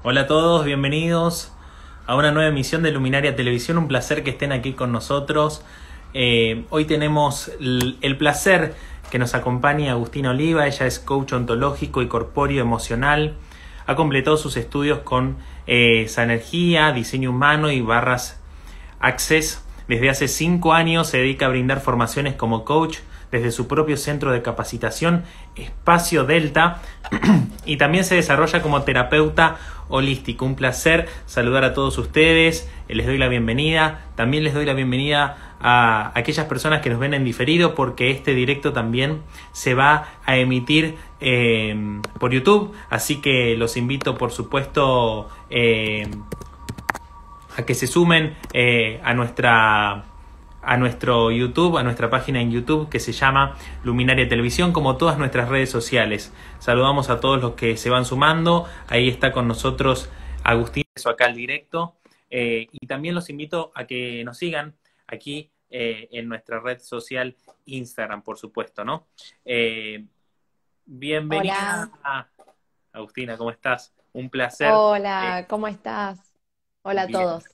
Hola a todos, bienvenidos a una nueva emisión de Luminaria Televisión. Un placer que estén aquí con nosotros. Hoy tenemos el placer que nos acompañe Agustina Oliva. Ella es coach ontológico y corpóreo emocional. Ha completado sus estudios con Sanergia, diseño humano y barras Access. Desde hace 5 años se dedica a brindar formaciones como coach desde su propio centro de capacitación Espacio Delta y también se desarrolla como terapeuta holístico. Un placer saludar a todos ustedes, les doy la bienvenida, también les doy la bienvenida a aquellas personas que nos ven en diferido, porque este directo también se va a emitir por YouTube, así que los invito por supuesto a que se sumen a nuestro YouTube, a nuestra página en YouTube que se llama Luminaria Televisión, como todas nuestras redes sociales. Saludamos a todos los que se van sumando. Ahí está con nosotros Agustín, eso acá al directo. Y también los invito a que nos sigan aquí en nuestra red social Instagram, por supuesto, ¿no? Bienvenida, Hola, Agustina, ¿cómo estás? Un placer. hola, ¿cómo estás? Hola a Bien. todos.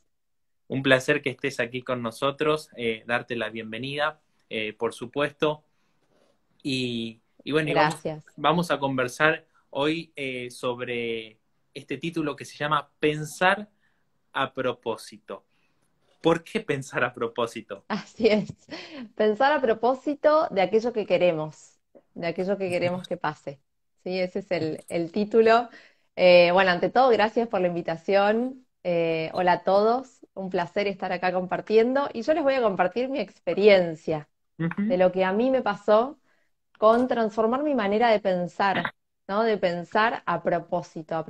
Un placer que estés aquí con nosotros, darte la bienvenida, por supuesto. Y bueno, Gracias. vamos a conversar hoy sobre este título que se llama Pensar a propósito. ¿Por qué pensar a propósito? Así es. Pensar a propósito de aquello que queremos, de aquello que queremos que pase. Sí, ese es el título. Bueno, ante todo, gracias por la invitación. Hola a todos. Un placer estar acá compartiendo. Y yo les voy a compartir mi experiencia de Ujú. lo que a mí me pasó con transformar mi manera de pensar, ¿no? De pensar a propósito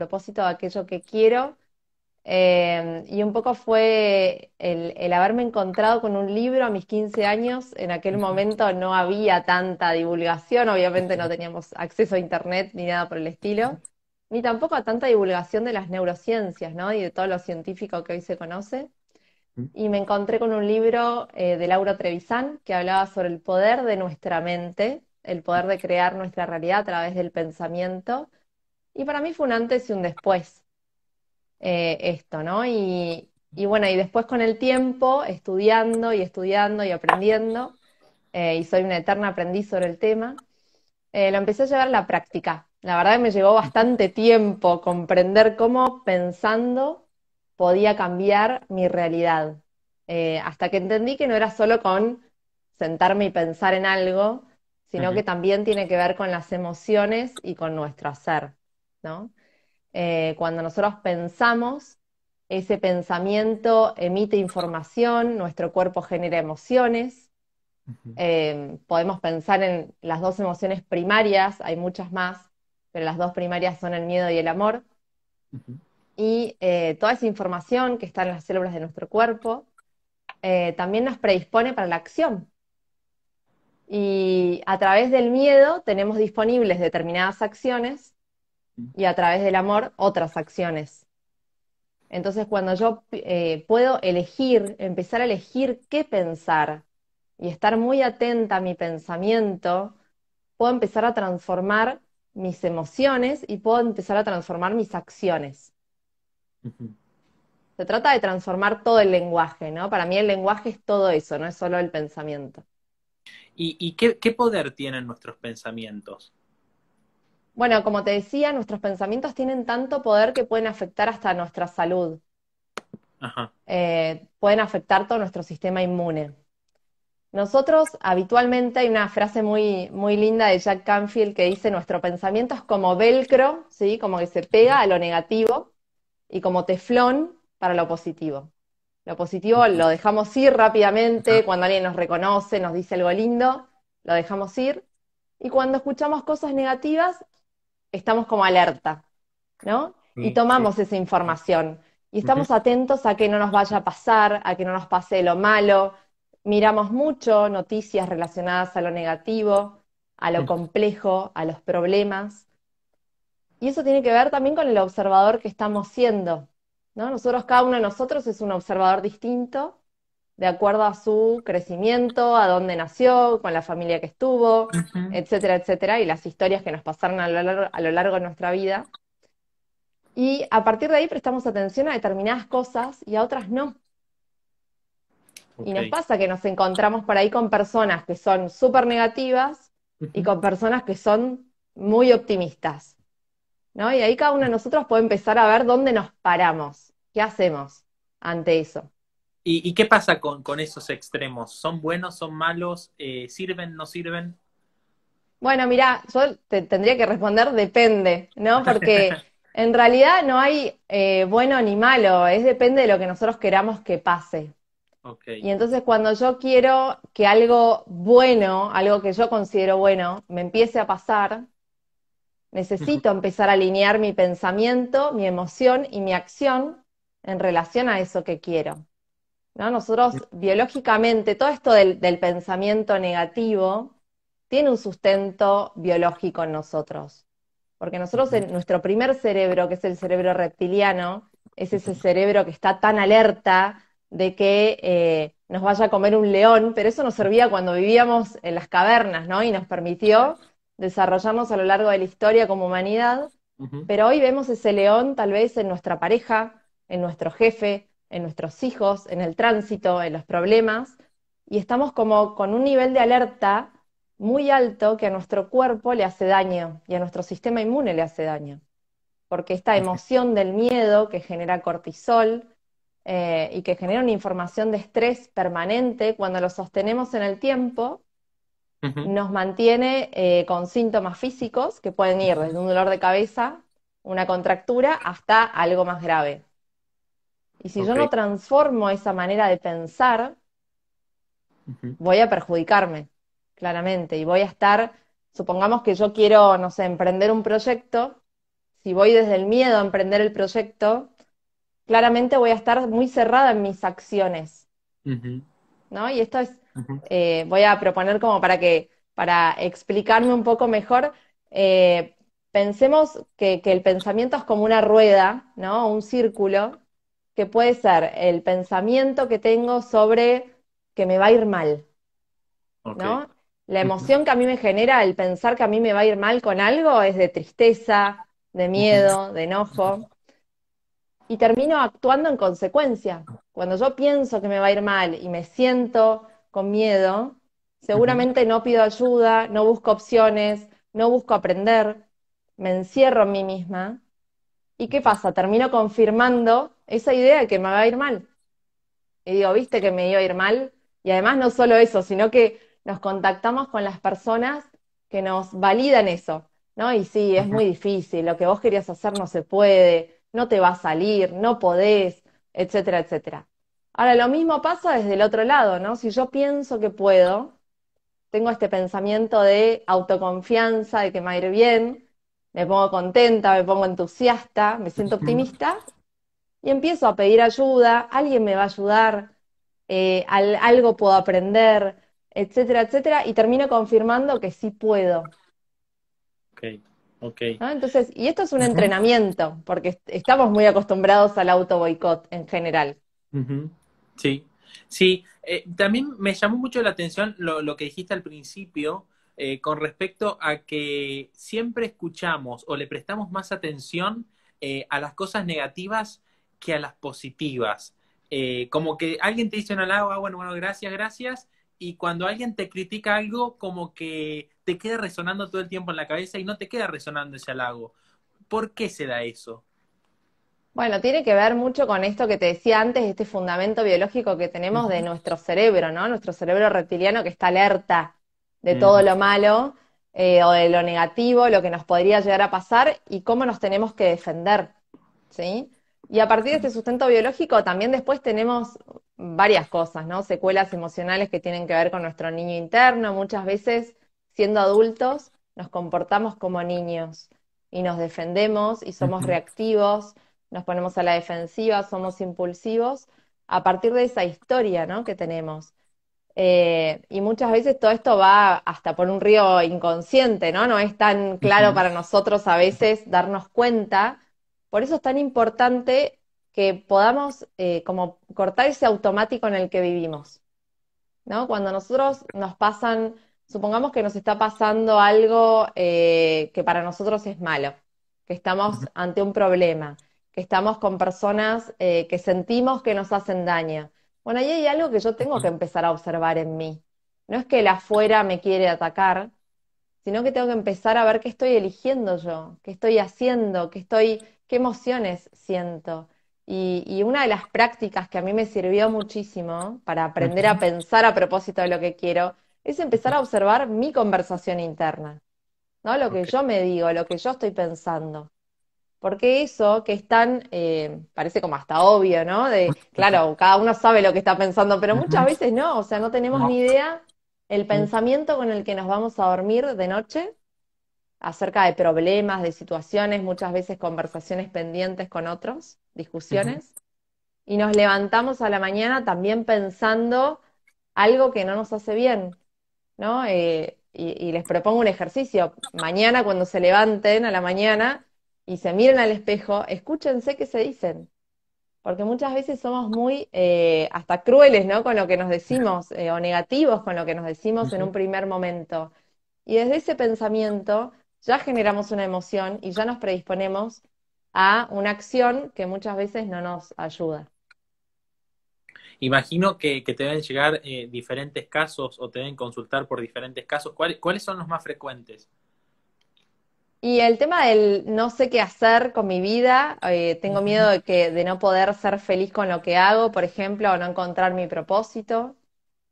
de aquello que quiero. Y un poco fue el haberme encontrado con un libro a mis 15 años. En aquel momento no había tanta divulgación, obviamente no teníamos acceso a internet ni nada por el estilo, ni tampoco a tanta divulgación de las neurociencias, ¿no? Y de todo lo científico que hoy se conoce. Y me encontré con un libro de Laura Trevisan que hablaba sobre el poder de nuestra mente, el poder de crear nuestra realidad a través del pensamiento. Y para mí fue un antes y un después esto, ¿no? Y bueno, y después con el tiempo, estudiando y aprendiendo, y soy una eterna aprendiz sobre el tema, lo empecé a llevar a la práctica. La verdad que me llevó bastante tiempo comprender cómo pensando podía cambiar mi realidad. Hasta que entendí que no era solo con sentarme y pensar en algo, sino Ujú, que también tiene que ver con las emociones y con nuestro hacer, ¿no? Cuando nosotros pensamos, ese pensamiento emite información, nuestro cuerpo genera emociones. ujú, Podemos pensar en las dos emociones primarias, hay muchas más, pero las dos primarias son el miedo y el amor. ujú, Y toda esa información que está en las células de nuestro cuerpo también nos predispone para la acción. Y a través del miedo tenemos disponibles determinadas acciones y a través del amor otras acciones. Entonces, cuando yo puedo elegir, empezar a elegir qué pensar y estar muy atenta a mi pensamiento, puedo empezar a transformar mis emociones y puedo empezar a transformar mis acciones. ujú. Se trata de transformar todo el lenguaje, ¿no? Para mí el lenguaje es todo eso, no es solo el pensamiento. ¿Y qué poder tienen nuestros pensamientos? Bueno, como te decía, nuestros pensamientos tienen tanto poder que pueden afectar hasta nuestra salud, Ajá. pueden afectar todo nuestro sistema inmune. Nosotros habitualmente hay una frase muy, muy linda de Jack Canfield que dice, nuestro pensamiento es como velcro, ¿sí? Como que se pega a lo negativo y como teflón para lo positivo. Lo positivo Ujú. lo dejamos ir rápidamente, cuando alguien nos reconoce, nos dice algo lindo, lo dejamos ir. Y cuando escuchamos cosas negativas, estamos como alerta, ¿no? Y Sí, sí. tomamos esa información y Ujú, estamos atentos a que no nos vaya a pasar, a que no nos pase lo malo. Miramos mucho noticias relacionadas a lo negativo, a lo ujú, complejo, a los problemas. Y eso tiene que ver también con el observador que estamos siendo, ¿no? Nosotros, cada uno de nosotros es un observador distinto, de acuerdo a su crecimiento, a dónde nació, con la familia que estuvo, ujú. etcétera, etcétera, y las historias que nos pasaron a lo largo de nuestra vida. Y a partir de ahí prestamos atención a determinadas cosas y a otras no. Y Ok. nos pasa que nos encontramos por ahí con personas que son súper negativas y Ujú. con personas que son muy optimistas, ¿no? Y ahí cada uno de nosotros puede empezar a ver dónde nos paramos, qué hacemos ante eso. Y qué pasa con esos extremos? ¿Son buenos, son malos? ¿Sirven, no sirven? Bueno, mira, yo te tendría que responder depende, ¿no? Porque en realidad no hay bueno ni malo, es depende de lo que nosotros queramos que pase. Ok. Y entonces cuando yo quiero que algo bueno, algo que yo considero bueno, me empiece a pasar, Ujú. necesito empezar a alinear mi pensamiento, mi emoción y mi acción en relación a eso que quiero, ¿no? Nosotros biológicamente, todo esto del pensamiento negativo tiene un sustento biológico en nosotros, porque nosotros Ujú. en nuestro primer cerebro, que es el cerebro reptiliano, es ese Ujú. cerebro que está tan alerta de que nos vaya a comer un león, pero eso nos servía cuando vivíamos en las cavernas, ¿no? Y nos permitió desarrollarnos a lo largo de la historia como humanidad, Ujú. pero hoy vemos ese león tal vez en nuestra pareja, en nuestro jefe, en nuestros hijos, en el tránsito, en los problemas, y estamos como con un nivel de alerta muy alto que a nuestro cuerpo le hace daño y a nuestro sistema inmune le hace daño, porque esta emoción del miedo que genera cortisol y que genera una información de estrés permanente, cuando lo sostenemos en el tiempo, Ujú. nos mantiene con síntomas físicos que pueden ir desde un dolor de cabeza, una contractura, hasta algo más grave. Y si yo Ok. no transformo esa manera de pensar, Ujú. voy a perjudicarme, claramente, y voy a estar, supongamos que yo quiero, no sé, emprender un proyecto, si voy desde el miedo a emprender el proyecto, claramente voy a estar muy cerrada en mis acciones, Ujú. ¿no? Y esto es, Ujú. voy a proponer como para explicarme un poco mejor, eh, pensemos que el pensamiento es como una rueda, ¿no? Un círculo, que puede ser el pensamiento que tengo sobre que me va a ir mal, Ok. ¿no? La Ujú. emoción que a mí me genera el pensar que a mí me va a ir mal con algo es de tristeza, de Ujú. miedo, de enojo, y termino actuando en consecuencia. Cuando yo pienso que me va a ir mal y me siento con miedo, Ujú. seguramente no pido ayuda, no busco opciones, no busco aprender, me encierro en mí misma. ¿Y qué pasa? Termino confirmando esa idea de que me va a ir mal. Y digo, ¿viste que me iba a ir mal? Y además no solo eso, sino que nos contactamos con las personas que nos validan eso, ¿no? Y sí, es Ujú. muy difícil, lo que vos querías hacer no se puede, no te va a salir, no podés, etcétera, etcétera. Ahora, lo mismo pasa desde el otro lado, ¿no? Si yo pienso que puedo, tengo este pensamiento de autoconfianza, de que me va a ir bien, me pongo contenta, me pongo entusiasta, me siento Ujú. optimista, y empiezo a pedir ayuda, alguien me va a ayudar, algo puedo aprender, etcétera, etcétera, y termino confirmando que sí puedo, Ok. Ok. ¿no? Entonces, y esto es un Ujú. entrenamiento, porque estamos muy acostumbrados al auto boicot en general. Ujú. Sí, sí. También me llamó mucho la atención lo que dijiste al principio con respecto a que siempre escuchamos o le prestamos más atención a las cosas negativas que a las positivas. Como que alguien te dice un halago, ah, bueno, bueno, gracias, gracias, y cuando alguien te critica algo, como que te queda resonando todo el tiempo en la cabeza y no te queda resonando ese halago. ¿Por qué se da eso? Bueno, tiene que ver mucho con esto que te decía antes, este fundamento biológico que tenemos de Ujú. nuestro cerebro, ¿no? Nuestro cerebro reptiliano que está alerta de todo Ujú. lo malo o de lo negativo, lo que nos podría llegar a pasar y cómo nos tenemos que defender, ¿sí? Y a partir de este sustento biológico también después tenemos varias cosas, ¿no? Secuelas emocionales que tienen que ver con nuestro niño interno. Muchas veces, siendo adultos, nos comportamos como niños y nos defendemos y somos Ujú. reactivos, nos ponemos a la defensiva, somos impulsivos, a partir de esa historia, ¿no? que tenemos. Y muchas veces todo esto va hasta por un río inconsciente, ¿no? No es tan claro Ujú. para nosotros a veces darnos cuenta. Por eso es tan importante que podamos como cortar ese automático en el que vivimos, ¿no? Cuando nosotros nos pasan, supongamos que nos está pasando algo que para nosotros es malo, que estamos ante un problema. que estamos con personas que sentimos que nos hacen daño. Bueno, ahí hay algo que yo tengo que Ujú. empezar a observar en mí. No es que el afuera me quiere atacar, sino que tengo que empezar a ver qué estoy eligiendo yo, qué estoy haciendo, qué emociones siento. Y una de las prácticas que a mí me sirvió muchísimo para aprender a Ujú. pensar a propósito de lo que quiero, es empezar a observar mi conversación interna, ¿no? Lo que Ok. yo me digo, lo que yo estoy pensando. Porque eso que es tan, parece como hasta obvio, ¿no? Claro, cada uno sabe lo que está pensando, pero muchas Ujú. veces no, o sea, no tenemos No. ni idea el Mm. pensamiento con el que nos vamos a dormir de noche acerca de problemas, de situaciones, muchas veces conversaciones pendientes con otros, Ujú. discusiones, y nos levantamos a la mañana también pensando algo que no nos hace bien, ¿no? Y les propongo un ejercicio. Mañana cuando se levanten a la mañana y se miren al espejo, escúchense qué se dicen. Porque muchas veces somos muy hasta crueles, ¿no? Con lo que nos decimos, o negativos con lo que nos decimos en un Ujú. primer momento. Y desde ese pensamiento ya generamos una emoción y ya nos predisponemos a una acción que muchas veces no nos ayuda. Imagino que te deben llegar diferentes casos o te deben consultar por diferentes casos. ¿Cuáles son los más frecuentes? Y el tema del no sé qué hacer con mi vida, tengo miedo Ujú. de no poder ser feliz con lo que hago, por ejemplo, o no encontrar mi propósito.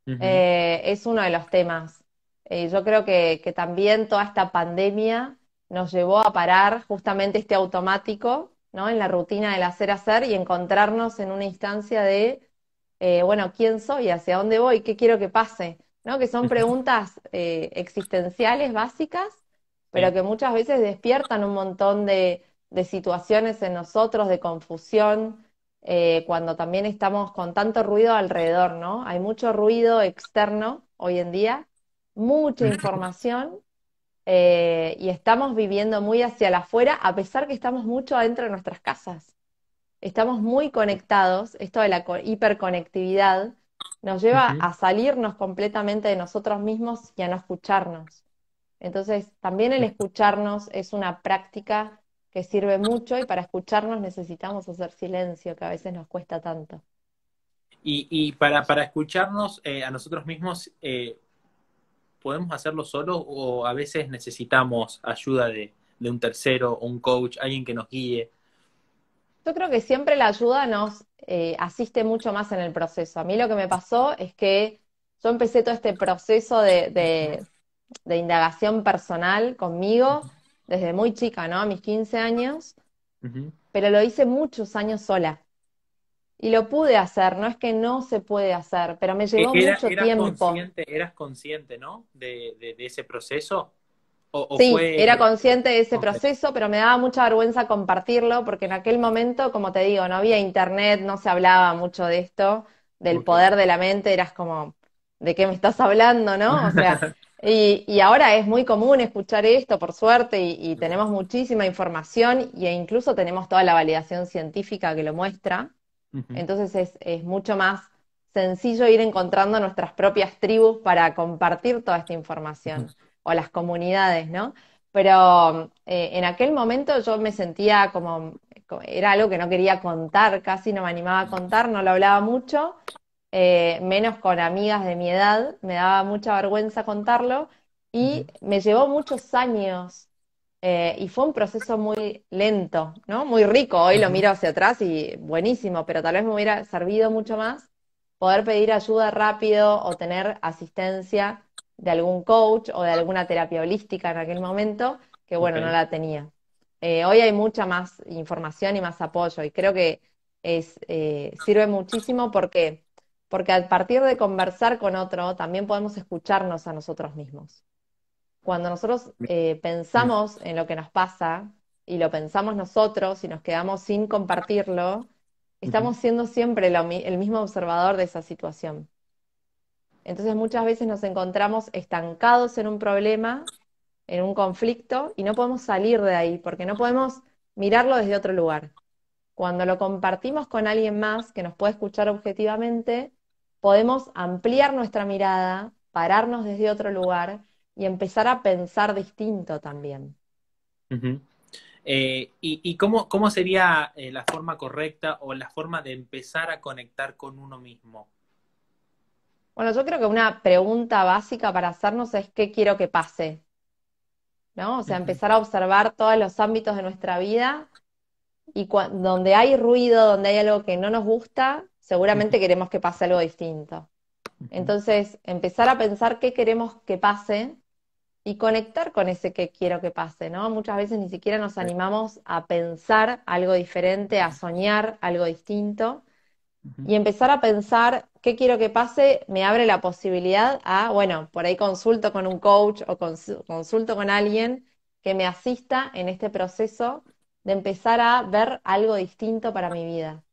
Ujú. Es uno de los temas. Yo creo que también toda esta pandemia nos llevó a parar justamente este automático, ¿no? En la rutina del hacer y encontrarnos en una instancia de, bueno, ¿quién soy? ¿Hacia dónde voy? ¿Qué quiero que pase? ¿No? Que son Ujú. preguntas existenciales básicas, pero Sí. que muchas veces despiertan un montón de situaciones en nosotros, de confusión, cuando también estamos con tanto ruido alrededor, ¿no? Hay mucho ruido externo hoy en día, mucha información, y estamos viviendo muy hacia el afuera, a pesar que estamos mucho adentro de nuestras casas. Estamos muy conectados, esto de la hiperconectividad nos lleva Ujú. a salirnos completamente de nosotros mismos y a no escucharnos. Entonces, también el escucharnos es una práctica que sirve mucho y para escucharnos necesitamos hacer silencio, que a veces nos cuesta tanto. Y para escucharnos a nosotros mismos, ¿podemos hacerlo solos o a veces necesitamos ayuda de un tercero o un coach, alguien que nos guíe? Yo creo que siempre la ayuda nos asiste mucho más en el proceso. A mí lo que me pasó es que yo empecé todo este proceso de indagación personal conmigo desde muy chica, ¿no? A mis 15 años, Ujú. pero lo hice muchos años sola. Y lo pude hacer, no es que no se puede hacer, pero me llevó mucho tiempo. Eras consciente, ¿no? De ese proceso. O Sí, era fue. consciente de ese Ok. proceso, pero me daba mucha vergüenza compartirlo porque en aquel momento, como te digo, no había internet, no se hablaba mucho de esto, del Ok. poder de la mente, eras como, ¿de qué me estás hablando, no? O sea, y ahora es muy común escuchar esto, por suerte, y tenemos muchísima información e incluso tenemos toda la validación científica que lo muestra. Ujú. Entonces es mucho más sencillo ir encontrando nuestras propias tribus para compartir toda esta Ujú. información, o las comunidades, ¿no? Pero en aquel momento yo me sentía era algo que no quería contar, casi no me animaba a contar, no lo hablaba mucho, menos con amigas de mi edad, me daba mucha vergüenza contarlo, y Ujú. me llevó muchos años y fue un proceso muy lento, ¿no? Muy rico. Hoy lo Ujú. miro hacia atrás y buenísimo, pero tal vez me hubiera servido mucho más poder pedir ayuda rápido o tener asistencia de algún coach o de alguna terapia holística en aquel momento, que Ok. bueno, no la tenía. Hoy hay mucha más información y más apoyo y creo que sirve muchísimo porque a partir de conversar con otro también podemos escucharnos a nosotros mismos. Cuando nosotros Mm. pensamos en lo que nos pasa y lo pensamos nosotros y nos quedamos sin compartirlo, Ujú. estamos siendo siempre el mismo observador de esa situación. Entonces muchas veces nos encontramos estancados en un problema, en un conflicto, y no podemos salir de ahí porque no podemos mirarlo desde otro lugar. Cuando lo compartimos con alguien más que nos puede escuchar objetivamente, podemos ampliar nuestra mirada, pararnos desde otro lugar y empezar a pensar distinto también. Ujú. ¿Y cómo sería la forma correcta o la forma de empezar a conectar con uno mismo? Bueno, yo creo que una pregunta básica para hacernos es ¿qué quiero que pase? ¿No? O sea, Ujú, empezar a observar todos los ámbitos de nuestra vida y donde hay ruido, donde hay algo que no nos gusta, ujú, seguramente queremos que pase algo distinto. ujú. Entonces, empezar a pensar qué queremos que pase y conectar con ese que quiero que pase, ¿no? Muchas veces ni siquiera nos animamos a pensar algo diferente, a soñar algo distinto. Ujú, Y empezar a pensar qué quiero que pase me abre la posibilidad a, bueno, por ahí consulto con un coach o consulto con alguien que me asista en este proceso de empezar a ver algo distinto para mi vida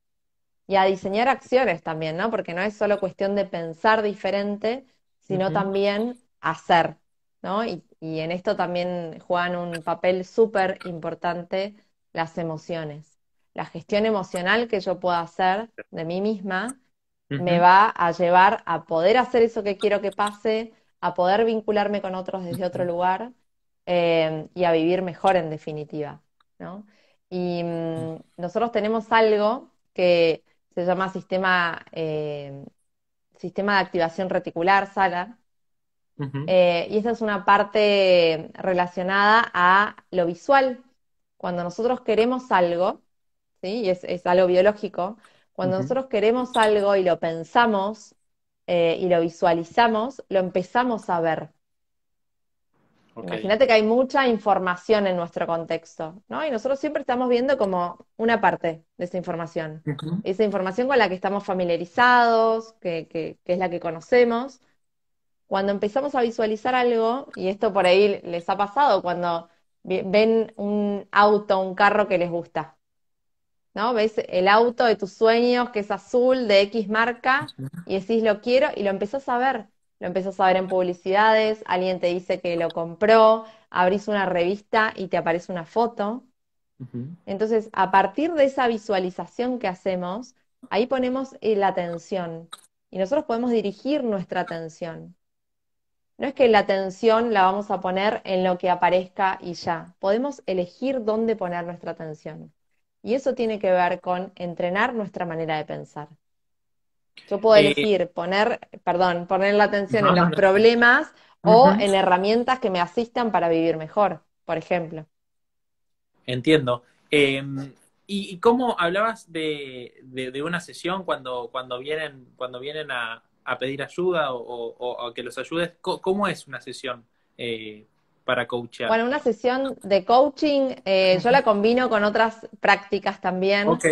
y a diseñar acciones también, ¿no? Porque no es solo cuestión de pensar diferente, sino ujú, también hacer, ¿no? Y en esto también juegan un papel súper importante las emociones. La gestión emocional que yo pueda hacer de mí misma me ujú, va a llevar a poder hacer eso que quiero que pase, a poder vincularme con otros desde otro ujú. lugar y a vivir mejor en definitiva, ¿no? Y nosotros tenemos algo que se llama sistema de activación reticular, SALA, Ujú, y esa es una parte relacionada a lo visual. Cuando nosotros queremos algo, ¿sí? Y es algo biológico, cuando ujú. nosotros queremos algo y lo pensamos y lo visualizamos, lo empezamos a ver. Ok. Imagínate que hay mucha información en nuestro contexto, ¿no? Y nosotros siempre estamos viendo como una parte de Ujú, esa información con la que estamos familiarizados, que es la que conocemos. Cuando empezamos a visualizar algo, y esto por ahí les ha pasado, cuando ven un auto, un carro que les gusta, ¿no? Ves el auto de tus sueños que es azul, de X marca, y decís lo quiero, y lo empezás a ver. Lo empezás a ver en publicidades, alguien te dice que lo compró, abrís una revista y te aparece una foto. ujú. Entonces, a partir de esa visualización que hacemos, ahí ponemos la atención. Y nosotros podemos dirigir nuestra atención. No es que la atención la vamos a poner en lo que aparezca y ya. Podemos elegir dónde poner nuestra atención. Y eso tiene que ver con entrenar nuestra manera de pensar. Yo puedo Eh, elegir poner la atención en no, los no, no. problemas o Ujú. en herramientas que me asistan para vivir mejor, por ejemplo. Entiendo. Eh, y cómo hablabas de una sesión cuando vienen a pedir ayuda o a que los ayudes? ¿Cómo es una sesión para coachear? Bueno, una sesión de coaching, yo Ujú. la combino con otras prácticas también, Ok.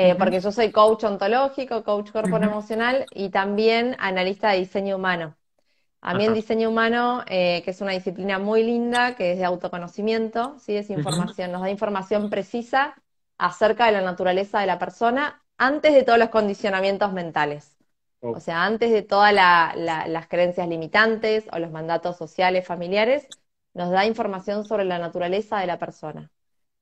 Ujú, porque yo soy coach ontológico, coach corporal ujú. emocional y también analista de diseño humano. A mí el Ajá. diseño humano, que es una disciplina muy linda, que es de autoconocimiento, ¿sí? Es Ujú. información, nos da información precisa acerca de la naturaleza de la persona antes de todos los condicionamientos mentales. O Oh, sea, antes de todas las creencias limitantes o los mandatos sociales, familiares, nos da información sobre la naturaleza de la persona,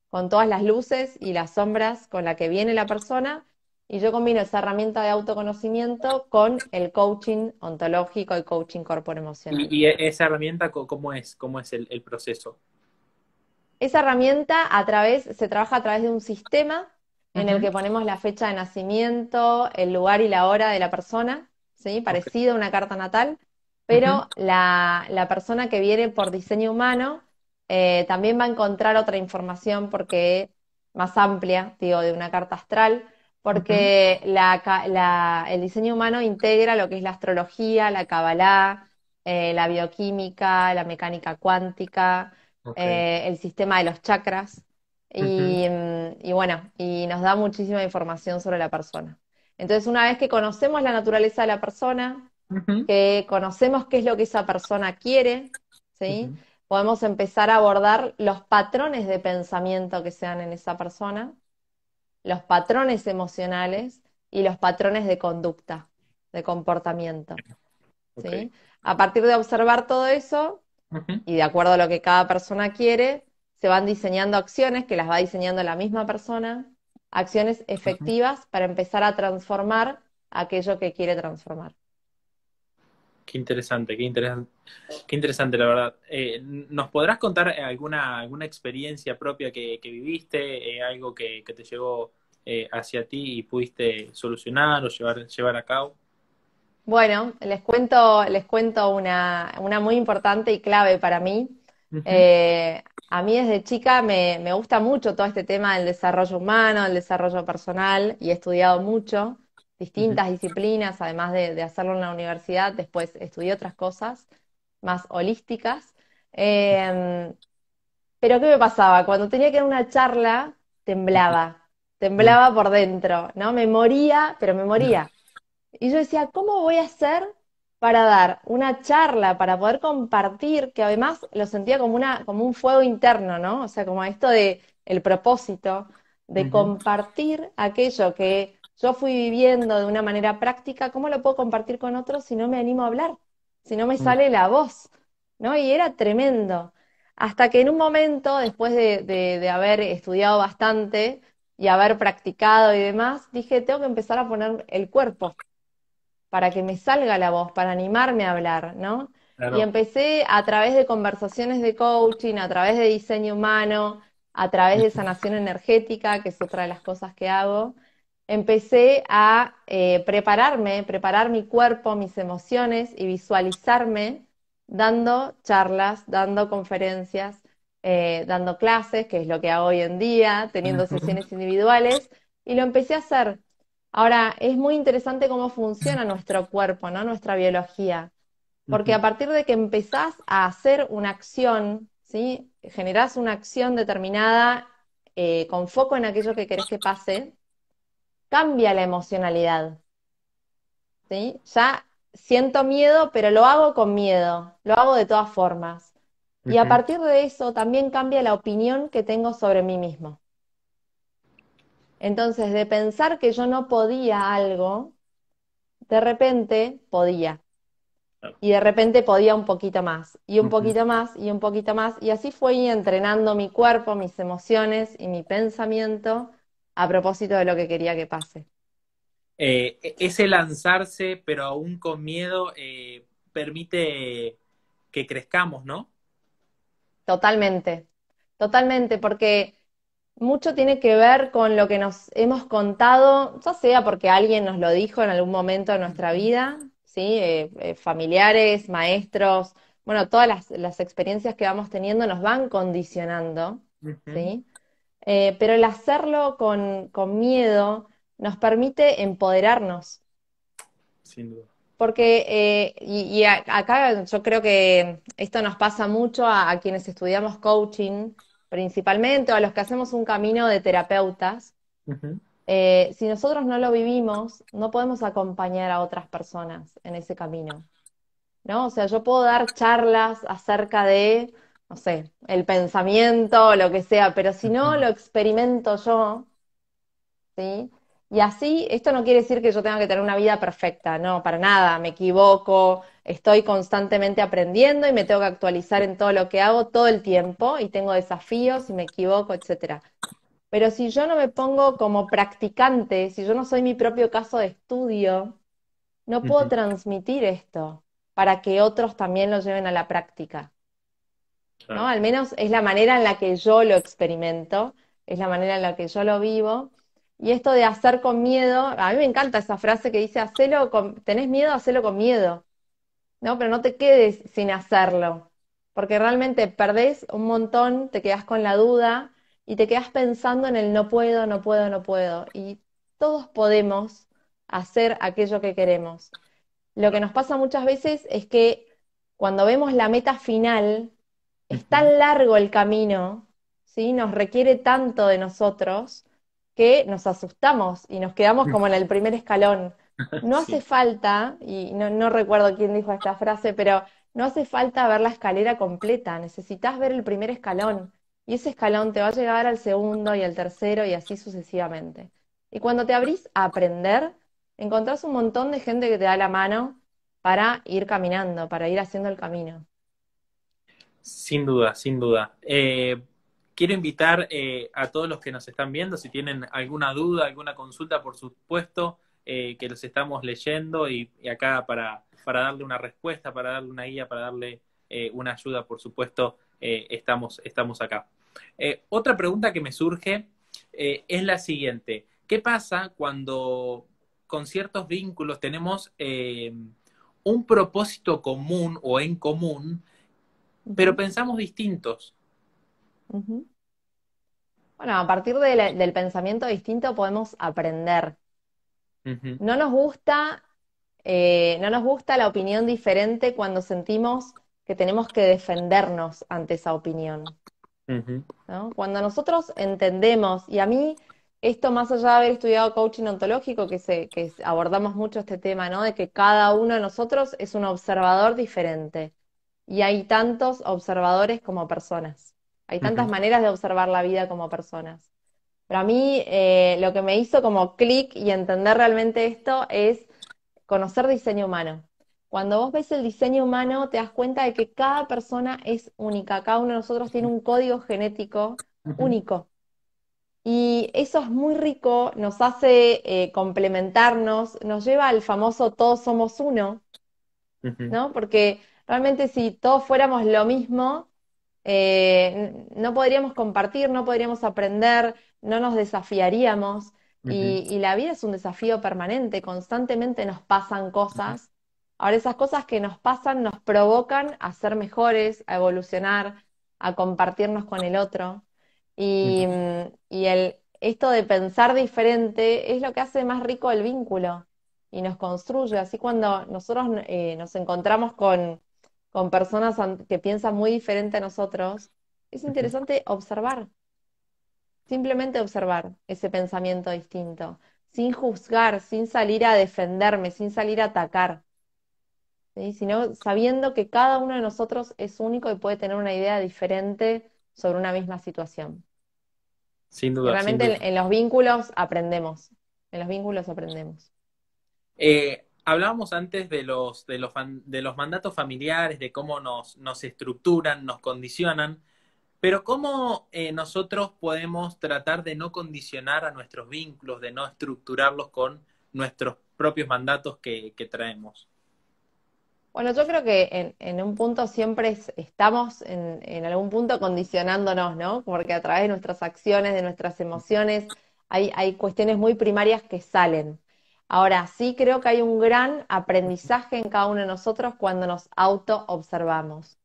con todas las luces y las sombras con la que viene la persona, y yo combino esa herramienta de autoconocimiento con el coaching ontológico y coaching corporal emocional. y esa herramienta, ¿cómo es? ¿Cómo es el proceso? Esa herramienta se trabaja a través de un sistema en el Ujú. que ponemos la fecha de nacimiento, el lugar y la hora de la persona, ¿sí? Ok. Parecido a una carta natal, Ujú, pero la persona que viene por diseño humano también va a encontrar otra información porque más amplia, digo, de una carta astral, ujú. porque el diseño humano integra lo que es la astrología, la cabalá, la bioquímica, la mecánica cuántica, Ok. el sistema de los chakras Ujú, y bueno, y nos da muchísima información sobre la persona. Entonces, una vez que conocemos la naturaleza de la persona, ujú, que conocemos qué es lo que esa persona quiere, ¿sí? ujú. Podemos empezar a abordar los patrones de pensamiento que sean en esa persona, los patrones emocionales y los patrones de conducta, de comportamiento, Ok. ¿sí? A partir de observar todo eso, Ujú, y de acuerdo a lo que cada persona quiere, se van diseñando acciones que las va diseñando la misma persona, acciones ujú. efectivas para empezar a transformar aquello que quiere transformar. qué interesante, la verdad. ¿Nos podrás contar alguna experiencia propia que viviste, algo que te llegó hacia ti y pudiste solucionar o llevar a cabo? Bueno, les cuento una muy importante y clave para mí. Ujú, A mí desde chica me gusta mucho todo este tema del desarrollo humano, del desarrollo personal, y he estudiado mucho, ujú, distintas disciplinas, además de hacerlo en la universidad, después estudié otras cosas más holísticas. Eh, pero ¿qué me pasaba? Cuando tenía que dar una charla, temblaba, ujú, temblaba por dentro, ¿no? Me moría, pero me moría. Y yo decía, ¿cómo voy a hacer para dar una charla, para poder compartir, que además lo sentía como como un fuego interno, ¿no? O sea, como esto de el propósito, de ujú, compartir aquello que yo fui viviendo de una manera práctica, ¿cómo lo puedo compartir con otros si no me animo a hablar? Si no me ujú, sale la voz, ¿no? Y era tremendo. Hasta que en un momento, después de haber estudiado bastante y haber practicado y demás, dije, tengo que empezar a poner el cuerpo para que me salga la voz, para animarme a hablar, ¿no? Y claro. empecé a través de conversaciones de coaching, a través de diseño humano, a través de sanación energética, que es otra de las cosas que hago, empecé a preparar mi cuerpo, mis emociones y visualizarme dando charlas, dando conferencias, dando clases, que es lo que hago hoy en día, teniendo Ujú, sesiones individuales, y lo empecé a hacer. Ahora, es muy interesante cómo funciona nuestro cuerpo, ¿no? Nuestra biología, porque ujú, a partir de que empezás a hacer una acción, ¿sí? Generás una acción determinada con foco en aquello que querés que pase, cambia la emocionalidad, ¿sí? Ya siento miedo, pero lo hago con miedo, lo hago de todas formas. Y a ujú. partir de eso también cambia la opinión que tengo sobre mí mismo. Entonces, de pensar que yo no podía algo, de repente podía. Claro. Y de repente podía un poquito más, y un Ujú. poquito más, y un poquito más, y así fui entrenando mi cuerpo, mis emociones y mi pensamiento a propósito de lo que quería que pase. Ese lanzarse, pero aún con miedo, permite que crezcamos, ¿no? Totalmente, totalmente, porque mucho tiene que ver con lo que nos hemos contado, ya sea porque alguien nos lo dijo en algún momento de nuestra Ujú, vida, ¿sí? Familiares, maestros, bueno, todas las experiencias que vamos teniendo nos van condicionando, ujú. ¿sí? Pero el hacerlo con miedo nos permite empoderarnos, Sin duda. porque acá yo creo que esto nos pasa mucho a quienes estudiamos coaching principalmente, o a los que hacemos un camino de terapeutas. Ujú, Si nosotros no lo vivimos, no podemos acompañar a otras personas en ese camino, ¿no? O sea, yo puedo dar charlas acerca de, no sé, el pensamiento o lo que sea, pero si no ujú, lo experimento yo, ¿sí? Y así, esto no quiere decir que yo tenga que tener una vida perfecta, no, para nada, me equivoco, estoy constantemente aprendiendo y me tengo que actualizar en todo lo que hago todo el tiempo y tengo desafíos y me equivoco, etcétera. Pero si yo no me pongo como practicante, si yo no soy mi propio caso de estudio, no puedo ujú. transmitir esto para que otros también lo lleven a la práctica, ¿no? Claro. Al menos es la manera en la que yo lo experimento, es la manera en la que yo lo vivo. Y esto de hacer con miedo, a mí me encanta esa frase que dice, tenés miedo, hacelo con miedo, ¿no? Pero no te quedes sin hacerlo, porque realmente perdés un montón, te quedás con la duda y te quedás pensando en el no puedo, no puedo, no puedo. Y todos podemos hacer aquello que queremos. Lo que Claro. nos pasa muchas veces es que cuando vemos la meta final, es Ujú. tan largo el camino, ¿sí? Nos requiere tanto de nosotros que nos asustamos y nos quedamos como en el primer escalón. No hace Sí. falta, y no recuerdo quién dijo esta frase, pero no hace falta ver la escalera completa, necesitas ver el primer escalón y ese escalón te va a llevar al segundo y al tercero y así sucesivamente. Y cuando te abrís a aprender, encontrás un montón de gente que te da la mano para ir caminando, para ir haciendo el camino. Sin duda, sin duda. Quiero invitar a todos los que nos están viendo, si tienen alguna duda, alguna consulta, por supuesto, que los estamos leyendo y acá para darle una respuesta, para darle una guía, para darle una ayuda, por supuesto, estamos acá. Otra pregunta que me surge es la siguiente. ¿Qué pasa cuando con ciertos vínculos tenemos un propósito común o en común, pero Ujú, pensamos distintos? ujú. Bueno, a partir del pensamiento distinto podemos aprender. Ujú, No nos gusta, no nos gusta la opinión diferente cuando sentimos que tenemos que defendernos ante esa opinión, ujú, ¿no? Cuando nosotros entendemos, y a mí esto más allá de haber estudiado coaching ontológico, abordamos mucho este tema, ¿no? De que cada uno de nosotros es un observador diferente y hay tantos observadores como personas, hay tantas ujú, maneras de observar la vida como personas. Pero a mí lo que me hizo como clic y entender realmente esto es conocer diseño humano. Cuando vos ves el diseño humano, te das cuenta de que cada persona es única, cada uno de nosotros tiene un código genético ujú, único. Y eso es muy rico, nos hace complementarnos, nos lleva al famoso todos somos uno, ujú, ¿no? Porque realmente si todos fuéramos lo mismo, no podríamos compartir, no podríamos aprender, no nos desafiaríamos. ujú, Y la vida es un desafío permanente, constantemente nos pasan cosas. Ahora esas cosas que nos pasan nos provocan a ser mejores, a evolucionar, a compartirnos con el otro. Esto de pensar diferente es lo que hace más rico el vínculo y nos construye. Así cuando nosotros nos encontramos con personas que piensan muy diferente a nosotros, es ujú. interesante observar, simplemente observar ese pensamiento distinto, sin juzgar, sin salir a defenderme, sin salir a atacar, ¿sí? Sino sabiendo que cada uno de nosotros es único y puede tener una idea diferente sobre una misma situación. Sin Y duda, sin realmente duda. en los vínculos aprendemos, en los vínculos aprendemos. Hablábamos antes de los mandatos familiares, de cómo nos estructuran, nos condicionan, pero cómo nosotros podemos tratar de no condicionar a nuestros vínculos, de no estructurarlos con nuestros propios mandatos que traemos. Bueno, yo creo que en un punto siempre estamos en algún punto condicionándonos, ¿no? Porque a través de nuestras acciones, de nuestras emociones, hay cuestiones muy primarias que salen. Ahora, sí creo que hay un gran aprendizaje en cada uno de nosotros cuando nos auto-observamos.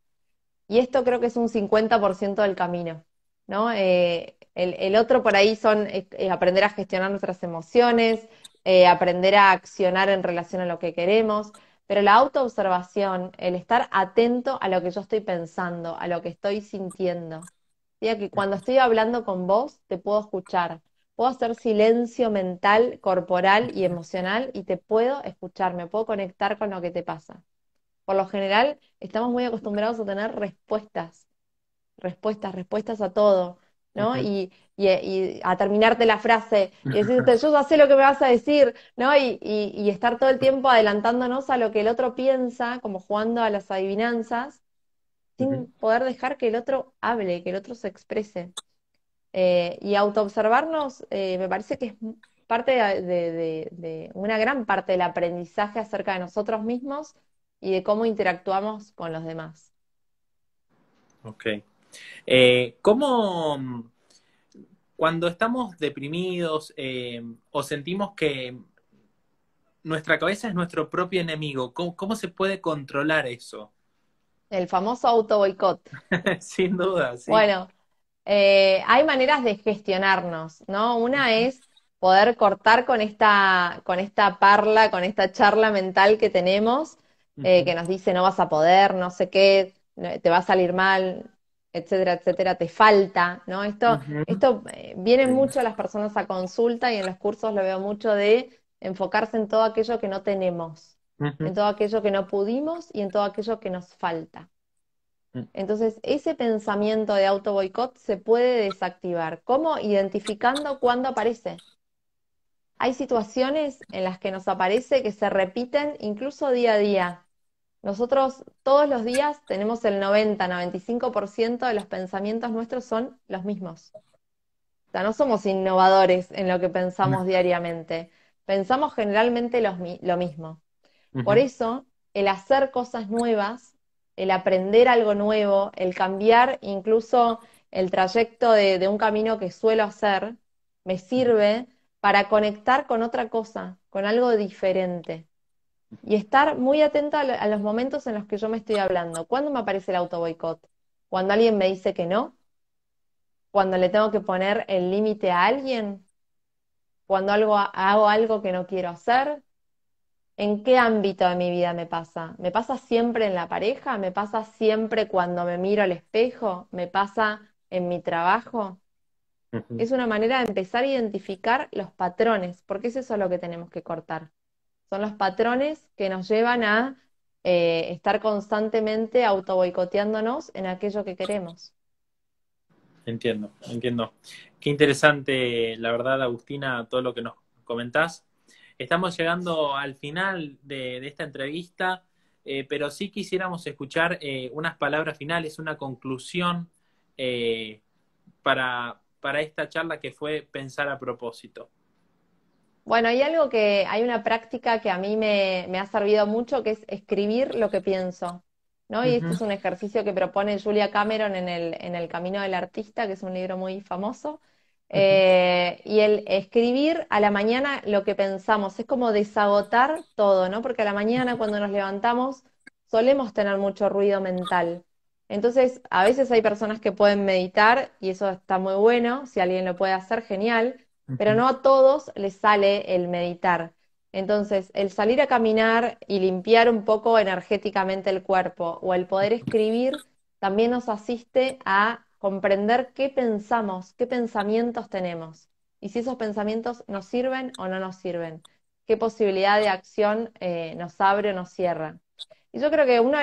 Y esto creo que es un 50% del camino, ¿no? El otro por ahí es aprender a gestionar nuestras emociones, aprender a accionar en relación a lo que queremos, pero la autoobservación, el estar atento a lo que yo estoy pensando, a lo que estoy sintiendo. Diga que cuando estoy hablando con vos, te puedo escuchar. Puedo hacer silencio mental, corporal y emocional y te puedo escuchar, me puedo conectar con lo que te pasa. Por lo general, estamos muy acostumbrados a tener respuestas a todo, ¿no? Ujú, Y a terminarte la frase y decirte, yo ya sé lo que me vas a decir, ¿no? Y estar todo el tiempo adelantándonos a lo que el otro piensa, como jugando a las adivinanzas, ujú. sin poder dejar que el otro hable, que el otro se exprese. Y autoobservarnos, me parece que es parte de una gran parte del aprendizaje acerca de nosotros mismos y de cómo interactuamos con los demás. Ok. ¿Cómo, cuando estamos deprimidos o sentimos que nuestra cabeza es nuestro propio enemigo, cómo se puede controlar eso? El famoso auto boicot. Sin duda, sí. Bueno, hay maneras de gestionarnos, ¿no? Una es poder cortar con esta parla, con esta charla mental que tenemos, Ujú, que nos dice no vas a poder, no sé qué, te va a salir mal, etcétera, etcétera, te falta, ¿no? ujú, Esto vienen sí, mucho las personas a consulta y en los cursos lo veo mucho de enfocarse en todo aquello que no tenemos, en ujú, todo aquello que no pudimos y en todo aquello que nos falta. mm, Entonces, ese pensamiento de auto boicot se puede desactivar. ¿Cómo? Identificando cuándo aparece. Hay situaciones en las que nos aparece que se repiten incluso día a día. Nosotros todos los días tenemos el 90-95% de los pensamientos nuestros son los mismos. O sea, no somos innovadores en lo que pensamos diariamente. pensamos generalmente lo mismo. Por Ujú, eso, el hacer cosas nuevas, el aprender algo nuevo, el cambiar incluso el trayecto de un camino que suelo hacer, me ujú, sirve para conectar con otra cosa, con algo diferente. Y estar muy atenta a los momentos en los que yo me estoy hablando. ¿Cuándo me aparece el auto boicot? Cuando alguien me dice que no, cuando le tengo que poner el límite a alguien, cuando hago algo que no quiero hacer. ¿En qué ámbito de mi vida me pasa? ¿Me pasa siempre en la pareja? ¿Me pasa siempre cuando me miro al espejo? ¿Me pasa en mi trabajo? ujú. Es una manera de empezar a identificar los patrones, porque es eso lo que tenemos que cortar. Son los patrones que nos llevan a estar constantemente auto boicoteándonos en aquello que queremos. Entiendo, entiendo. Qué interesante, la verdad, Agustina, todo lo que nos comentás. Estamos llegando al final de esta entrevista, pero sí quisiéramos escuchar unas palabras finales, una conclusión eh, para esta charla que fue pensar a propósito. Bueno, hay una práctica que a mí me ha servido mucho, que es escribir lo que pienso, ¿no? Y este Ujú, es un ejercicio que propone Julia Cameron en el Camino del Artista, que es un libro muy famoso. ujú, Y el escribir a la mañana lo que pensamos, es como desagotar todo, ¿no? Porque a la mañana cuando nos levantamos solemos tener mucho ruido mental. Entonces, a veces hay personas que pueden meditar y eso está muy bueno, si alguien lo puede hacer, genial, pero ujú, no a todos les sale el meditar. Entonces, el salir a caminar y limpiar un poco energéticamente el cuerpo o el poder escribir también nos asiste a comprender qué pensamos, qué pensamientos tenemos y si esos pensamientos nos sirven o no nos sirven, qué posibilidad de acción nos abre o nos cierra. Y yo creo que uno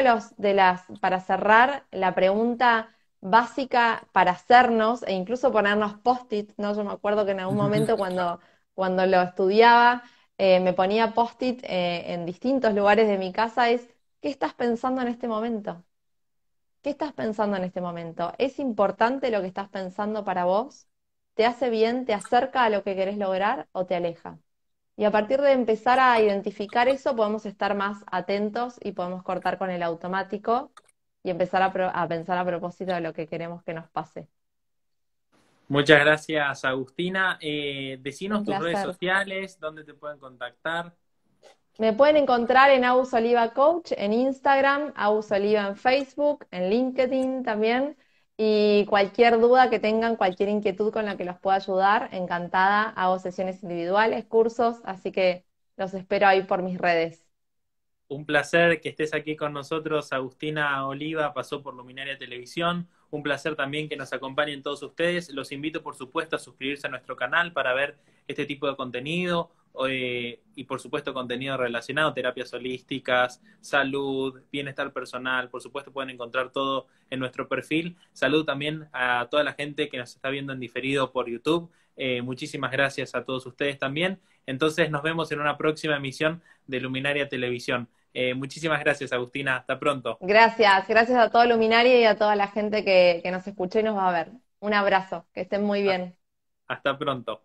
para cerrar, la pregunta básica para hacernos e incluso ponernos post-it, ¿no? Yo me acuerdo que en algún ujú. momento cuando lo estudiaba, me ponía post-it en distintos lugares de mi casa, es, ¿qué estás pensando en este momento? ¿Qué estás pensando en este momento? ¿Es importante lo que estás pensando para vos? ¿Te hace bien? ¿Te acerca a lo que querés lograr o te aleja? Y a partir de empezar a identificar eso, podemos estar más atentos y podemos cortar con el automático y empezar a pensar a propósito de lo que queremos que nos pase. Muchas gracias, Agustina. Un Decinos tus redes placer. sociales, dónde te pueden contactar. Me pueden encontrar en Agus Oliva Coach, en Instagram, Agus Oliva en Facebook, en LinkedIn también. Y cualquier duda que tengan, cualquier inquietud con la que los pueda ayudar, encantada. Hago sesiones individuales, cursos, así que los espero ahí por mis redes. Un placer que estés aquí con nosotros. Agustina Oliva pasó por Luminaria Televisión. Un placer también que nos acompañen todos ustedes. Los invito, por supuesto, a suscribirse a nuestro canal para ver este tipo de contenido y, por supuesto, contenido relacionado, terapias holísticas, salud, bienestar personal. Por supuesto, pueden encontrar todo en nuestro perfil. Salud también a toda la gente que nos está viendo en diferido por YouTube. Muchísimas gracias a todos ustedes también. Entonces, nos vemos en una próxima emisión de Luminaria Televisión. Muchísimas gracias, Agustina. Hasta pronto. Gracias, gracias a todo Luminaria y a toda la gente que nos escuchó y nos va a ver. Un abrazo, que estén muy bien. Hasta pronto.